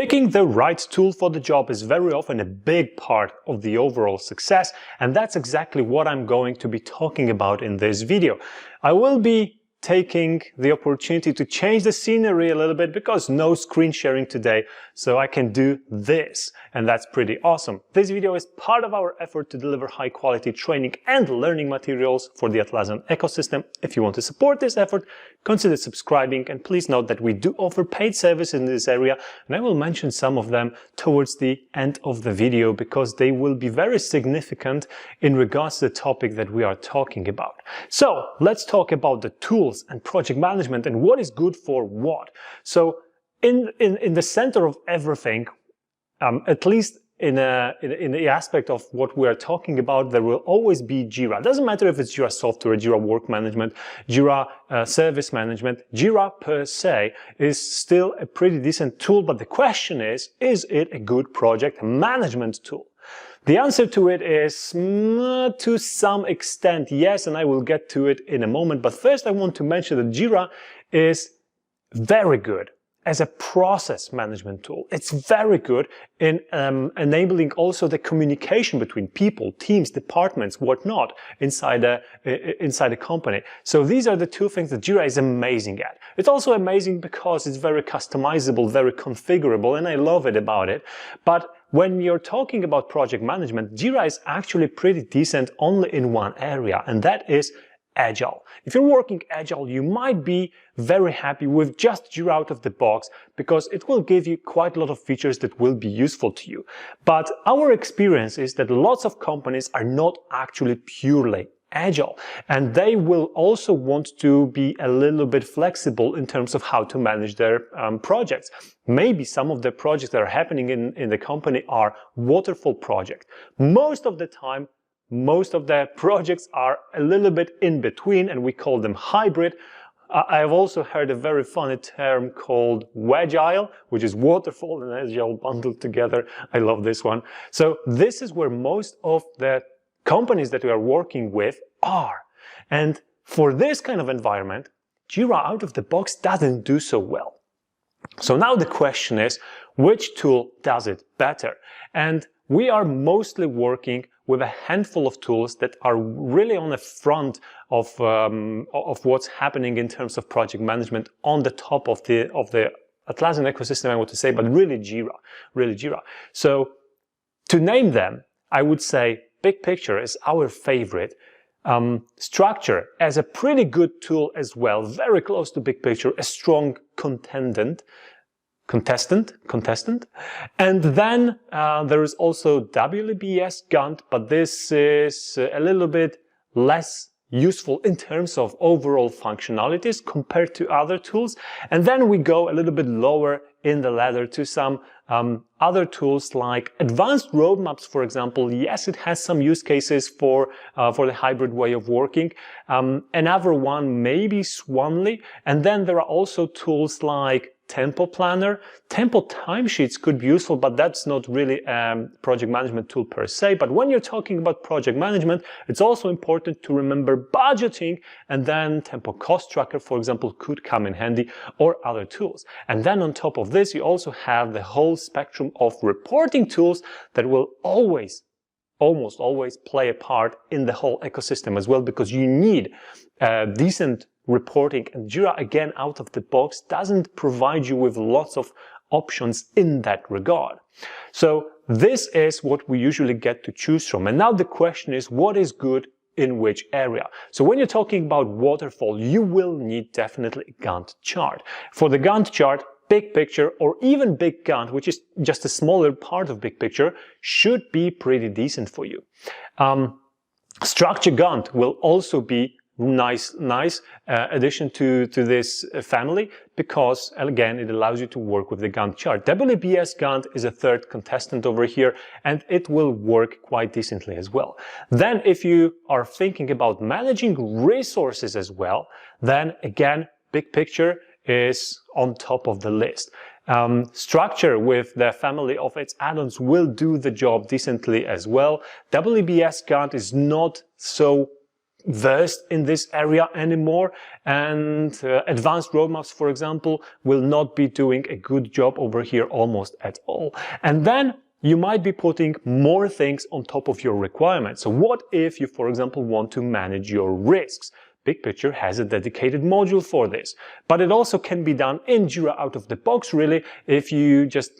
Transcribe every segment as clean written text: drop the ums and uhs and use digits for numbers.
Picking the right tool for the job is very often a big part of the overall success, and that's exactly what I'm going to be talking about in this video. I will be taking the opportunity to change the scenery a little bit because no screen sharing today, so I can do this, and that's pretty awesome. This video is part of our effort to deliver high quality training and learning materials for the Atlassian ecosystem. If you want to support this effort, consider subscribing, and please note that we do offer paid services in this area, and I will mention some of them towards the end of the video because they will be very significant in regards to the topic that we are talking about. So let's talk about the tools and project management and what is good for what. So in the center of everything, at least in the aspect of what we are talking about, there will always be Jira. It doesn't matter if it's Jira software, Jira work management, Jira service management. Jira per se is still a pretty decent tool, but the question is it a good project management tool? The answer to it is to some extent yes, and I will get to it in a moment. But first I want to mention that Jira is very good as a process management tool. It's very good in enabling also the communication between people, teams, departments, whatnot inside a company. So these are the two things that Jira is amazing at. It's also amazing because it's very customizable, very configurable, and I love it about it. But when you're talking about project management, Jira is actually pretty decent only in one area, and that is Agile. If you're working Agile, you might be very happy with just Jira out of the box because it will give you quite a lot of features that will be useful to you. But our experience is that lots of companies are not actually purely Agile, and they will also want to be a little bit flexible in terms of how to manage their projects. Maybe some of the projects that are happening in the company are waterfall projects. Most of the time, most of the projects are a little bit in between, and we call them hybrid. I've also heard a very funny term called Wedgile, which is waterfall and Agile bundled together. I love this one. So this is where most of the companies that we are working with are. And for this kind of environment, Jira out of the box doesn't do so well. So now the question is, which tool does it better? And we are mostly working with a handful of tools that are really on the front of what's happening in terms of project management on the top of the Atlassian ecosystem, I want to say, but really Jira. So to name them, I would say BigPicture is our favorite. Structure as a pretty good tool as well, very close to BigPicture, a strong contestant. And then there is also WBS Gantt, but this is a little bit less useful in terms of overall functionalities compared to other tools. And then we go a little bit lower in the ladder to some other tools like advanced roadmaps, for example. Yes, it has some use cases for the hybrid way of working. Another one maybe Swanly. And then there are also tools like Tempo Planner. Tempo timesheets could be useful, but that's not really a project management tool per se. But when you're talking about project management, it's also important to remember budgeting, and then Tempo Cost Tracker, for example, could come in handy, or other tools. And then on top of this, you also have the whole spectrum of reporting tools that will almost always play a part in the whole ecosystem as well, because you need decent reporting, and Jira, again, out of the box, doesn't provide you with lots of options in that regard. So this is what we usually get to choose from. And now the question is, what is good in which area? So when you're talking about waterfall, you will need definitely a Gantt chart. For the Gantt chart, BigPicture or even Big Gantt, which is just a smaller part of BigPicture, should be pretty decent for you. Structure Gantt will also be nice addition to this family, because again it allows you to work with the Gantt chart. WBS Gantt is a third contestant over here, and it will work quite decently as well. Then if you are thinking about managing resources as well, then again BigPicture is on top of the list. Structure with the family of its add-ons will do the job decently as well. WBS Gantt is not so versed in this area anymore, and advanced roadmaps, for example, will not be doing a good job over here almost at all. And then you might be putting more things on top of your requirements. So what if you, for example, want to manage your risks? BigPicture has a dedicated module for this, but it also can be done in Jira out of the box, really. If you just,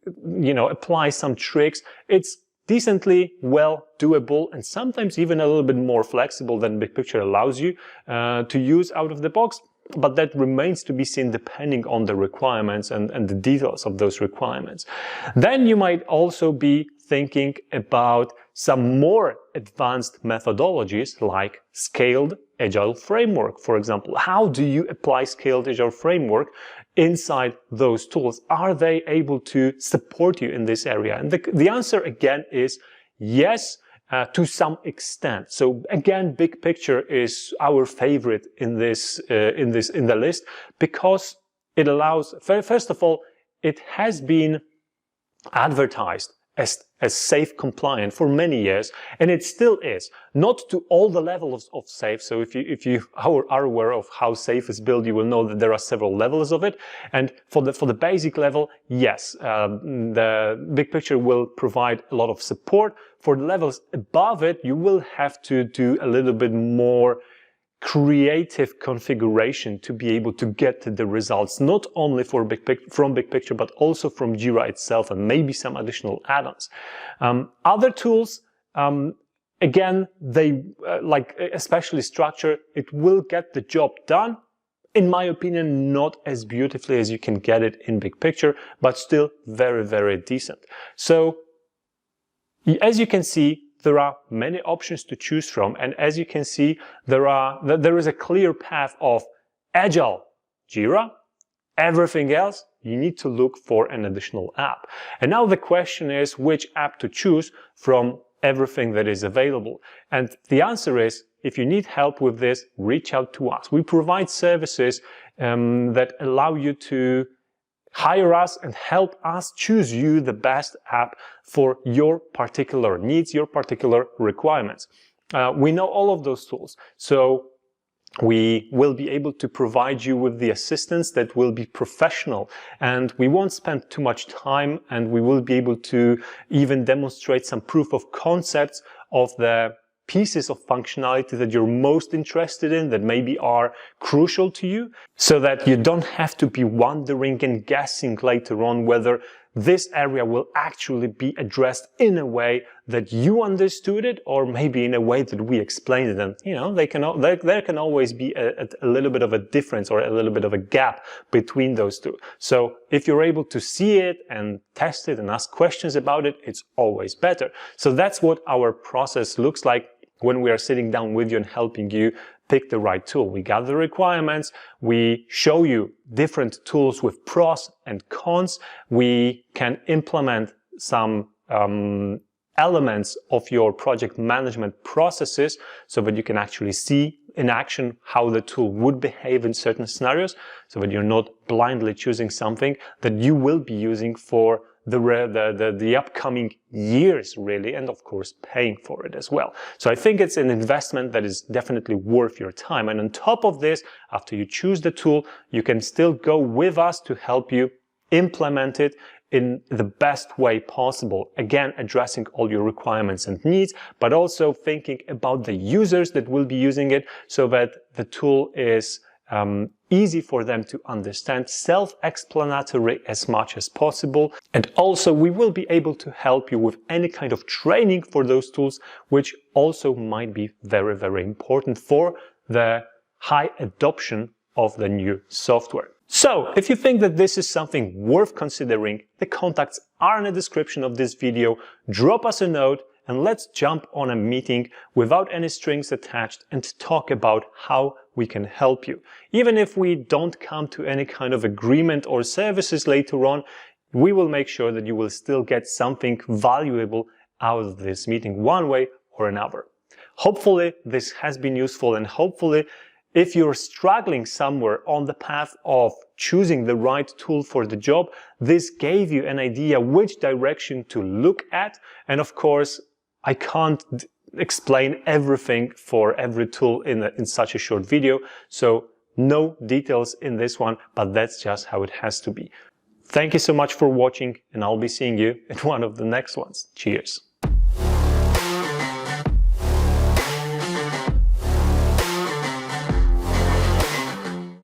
apply some tricks, it's decently well doable and sometimes even a little bit more flexible than BigPicture allows you to use out of the box. But that remains to be seen depending on the requirements and the details of those requirements. Then you might also be thinking about some more advanced methodologies like scaled agile framework, for example. How do you apply scaled agile framework inside those tools? Are they able to support you in this area? And the answer again is yes, to some extent. So again, BigPicture is our favorite in the list because it allows, first of all, it has been advertised as safe compliant for many years, and it still is. Not to all the levels of safe. So if you are aware of how safe is built, you will know that there are several levels of it. And for the basic level, yes, the BigPicture will provide a lot of support. For the levels above it, you will have to do a little bit more creative configuration to be able to get to the results, not only from BigPicture, but also from Jira itself and maybe some additional add-ons. Other tools, again, they like especially Structure, it will get the job done. In my opinion, not as beautifully as you can get it in BigPicture, but still very, very decent. So as you can see, there are many options to choose from, and as you can see, there is a clear path of Agile Jira. Everything else, you need to look for an additional app. And now the question is which app to choose from everything that is available. And the answer is, if you need help with this, reach out to us. We provide services that allow you to hire us and help us choose you the best app for your particular needs, your particular requirements. We know all of those tools, so we will be able to provide you with the assistance that will be professional, and we won't spend too much time, and we will be able to even demonstrate some proof of concepts of the pieces of functionality that you're most interested in, that maybe are crucial to you, so that you don't have to be wondering and guessing later on whether this area will actually be addressed in a way that you understood it, or maybe in a way that we explained it. And there can always be a little bit of a difference or a little bit of a gap between those two. So if you're able to see it and test it and ask questions about it, it's always better. So that's what our process looks like when we are sitting down with you and helping you pick the right tool. We gather requirements, we show you different tools with pros and cons, we can implement some elements of your project management processes so that you can actually see in action how the tool would behave in certain scenarios, so that you're not blindly choosing something that you will be using for the upcoming years, really, and of course paying for it as well. So I think it's an investment that is definitely worth your time. And on top of this, after you choose the tool, you can still go with us to help you implement it in the best way possible. Again, addressing all your requirements and needs, but also thinking about the users that will be using it so that the tool is easy for them to understand, self-explanatory as much as possible. And also we will be able to help you with any kind of training for those tools, which also might be very, very important for the high adoption of the new software. So if you think that this is something worth considering, the contacts are in the description of this video. Drop us a note and let's jump on a meeting without any strings attached and talk about how we can help you. Even if we don't come to any kind of agreement or services later on, we will make sure that you will still get something valuable out of this meeting one way or another. Hopefully this has been useful, and hopefully if you're struggling somewhere on the path of choosing the right tool for the job, this gave you an idea which direction to look at. And of course, I can't explain everything for every tool in such a short video, so no details in this one, but that's just how it has to be. Thank you so much for watching, and I'll be seeing you in one of the next ones. Cheers!